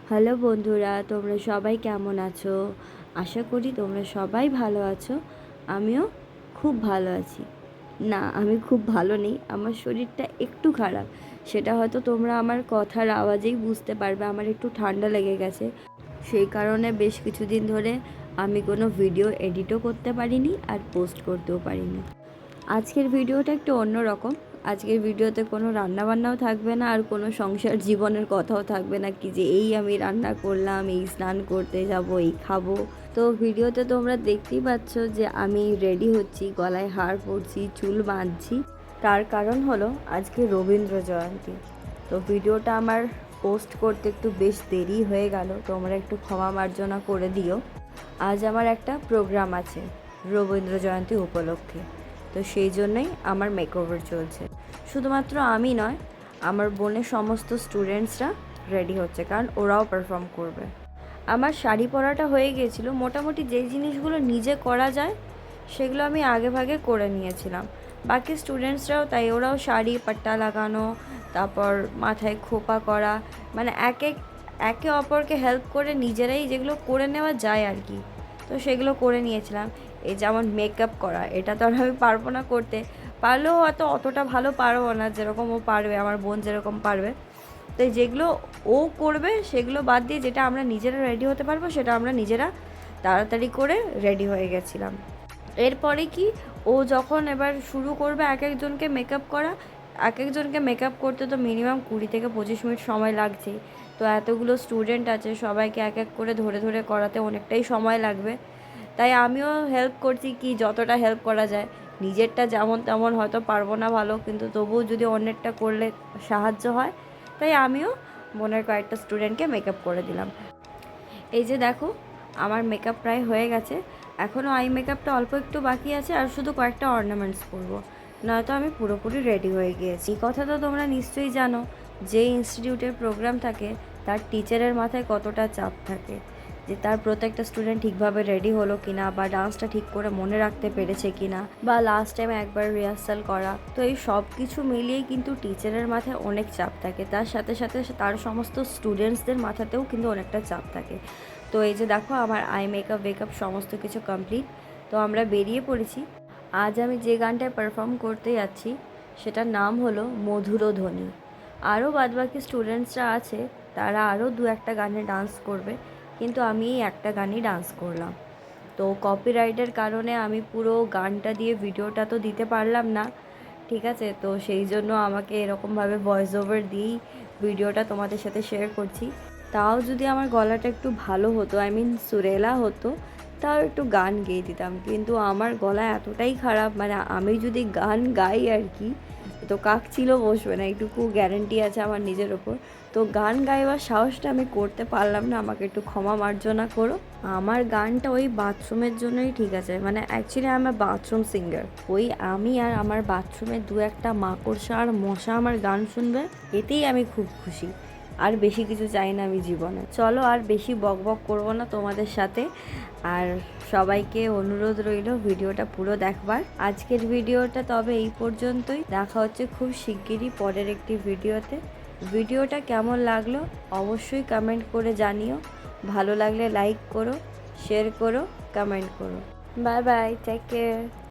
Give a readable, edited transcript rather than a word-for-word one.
Hello বন্ধুরা, তোমরা সবাই কেমন আছো? আশা করি তোমরা সবাই ভালো আছো। আমিও খুব ভালো আছি। না, আমি খুব ভালো নেই, আমার শরীরটা একটু খারাপ। সেটা হয়তো তোমরা আমার কথার আওয়াজেই বুঝতে পারবে। আমার একটু ঠান্ডা লেগে গেছে, সেই কারণে বেশ কিছুদিন ধরে আমি কোনো ভিডিও এডিটও করতে পারিনি আর পোস্ট করতেও পারিনি। আজকের ভিডিওটা একটু অন্যরকম। আজকের ভিডিওতে কোনো রান্নাবান্নাও থাকবে না, আর কোনো সংসার জীবনের কথাও থাকবে না, কি যে এই আমি রান্না করলাম, এই স্নান করতে যাব, এই খাবো। তো ভিডিওতে তোমরা দেখতেই পাচ্ছ যে আমি রেডি হচ্ছি, গলায় হার পরছি, চুল বাঁধছি। তার কারণ হলো আজকে রবীন্দ্র জয়ন্তী। তো ভিডিওটা আমার পোস্ট করতে একটু বেশ দেরি হয়ে গেল, তোমরা একটু ক্ষমা মার্জনা করে দিও। আজ আমার একটা প্রোগ্রাম আছে রবীন্দ্র জয়ন্তী উপলক্ষে, তো সেই জন্যই আমার মেকওভার চলছে। শুধুমাত্র আমি নয়, আমার বোনের সমস্ত স্টুডেন্টসরা রেডি হচ্ছে, কারণ ওরাও পারফর্ম করবে। আমার শাড়ি পরাটা হয়ে গিয়েছিল, মোটামুটি যেই জিনিসগুলো নিজে করা যায় সেগুলো আমি আগে ভাগে করে নিয়েছিলাম। বাকি স্টুডেন্টসরাও তাই, ওরাও শাড়ি পাট্টা লাগানো, তারপর মাথায় খোপা করা, মানে একে অপরকে হেল্প করে নিজেরাই যেগুলো করে নেওয়া যায় আর কি, তো সেগুলো করে নিয়েছিলাম। এই যেমন মেকআপ করা, এটা তো আর আমি পারবো না করতে, পারলেও হয়তো অতটা ভালো পারবো না যেরকম ও পারবে, আমার বোন যেরকম পারবে। তো যেগুলো ও করবে সেগুলো বাদ দিয়ে যেটা আমরা নিজেরা রেডি হতে পারবো সেটা আমরা নিজেরা তাড়াতাড়ি করে রেডি হয়ে গেছিলাম। এরপরে কি, ও যখন এবার শুরু করবে এক একজনকে মেকআপ করা, এক একজনকে মেকআপ করতে তো মিনিমাম 20 থেকে 25 মিনিট সময় লাগছে। তো এতগুলো স্টুডেন্ট আছে, সবাইকে এক এক করে ধরে ধরে করাতে অনেকটাই সময় লাগবে। তাই আমিও হেল্প করছি, কি যতটা হেল্প করা যায়। নিজেরটা যেমন তেমন হয়তো পারবো না ভালো, কিন্তু তবুও যদি অন্যেরটা করলে সাহায্য হয়, তাই আমিও মনের কয়েকটা স্টুডেন্টকে মেকআপ করে দিলাম। এই যে দেখো, আমার মেকআপ প্রায় হয়ে গেছে। এখনও আই মেকআপটা অল্প একটু বাকি আছে, আর শুধু কয়েকটা অর্নামেন্টস করবো, নয়তো আমি পুরোপুরি রেডি হয়ে গিয়েছি। এই কথা তো তোমরা নিশ্চয়ই জানো, যে ইনস্টিটিউটের প্রোগ্রাম থাকে তার টিচারের মাথায় কতটা চাপ থাকে, যে তার প্রত্যেকটা স্টুডেন্ট ঠিকভাবে রেডি হলো কিনা, বা ডান্সটা ঠিক করে মনে রাখতে পেরেছে কিনা, বা লাস্ট টাইমে একবার রিহার্সাল করা। তো এই সব কিছু মিলিয়েই কিন্তু টিচারের মাথায় অনেক চাপ থাকে, তার সাথে সাথে তার সমস্ত স্টুডেন্টসদের মাথাতেও কিন্তু অনেকটা চাপ থাকে। তো এই যে দেখো, আমার আই মেকআপ ওয়েকআপ সমস্ত কিছু কমপ্লিট। তো আমরা বেরিয়ে পড়েছি। আজ আমি যে গানটায় পারফর্ম করতে যাচ্ছি সেটার নাম হলো মধুর ধ্বনি। আরও বাদবাকি স্টুডেন্টসরা আছে, তারা আরও দু একটা গানে ডান্স করবে, কিন্তু আমি এই একটা গানই ডান্স করলাম। তো কপিরাইটের কারণে আমি পুরো গানটা দিয়ে ভিডিওটা তো দিতে পারলাম না, ঠিক আছে? তো সেই জন্য আমাকে এরকমভাবে ভয়েস ওভার দিয়েই ভিডিওটা তোমাদের সাথে শেয়ার করছি। তাও যদি আমার গলাটা একটু ভালো হতো, আই মিন সুরেলা হতো, তাও একটু গান গেয়ে দিতাম, কিন্তু আমার গলা এতটাই খারাপ, মানে আমি যদি গান গাই আর কি, তো কাক ছিল বসবে না, এইটুকু গ্যারেন্টি আছে আমার নিজের ওপর। তো গান গাইবার সাহসটা আমি করতে পারলাম না, আমাকে একটু ক্ষমা মার্জনা করো। আমার গানটা ওই বাথরুমের জন্যই ঠিক আছে, মানে অ্যাকচুয়ালি আমার বাথরুম সিঙ্গার। ওই আমি আর আমার বাথরুমে দু একটা মাকড়সা আর মশা আমার গান শুনবে, এতেই আমি খুব খুশি। আর বেশি কিছু চাই না আমি জীবনে। চলো, আর বেশি বক বক করবো না তোমাদের সাথে। আর সবাইকে অনুরোধ রইল ভিডিওটা পুরো দেখবার। আজকের ভিডিওটা তবে এই পর্যন্তই, দেখা হচ্ছে খুব শিগগিরই পরের একটি ভিডিওতে। ভিডিওটা কেমন লাগলো অবশ্যই কমেন্ট করে জানিও। ভালো লাগলে লাইক করো, শেয়ার করো, কমেন্ট করো। Bye bye, take care.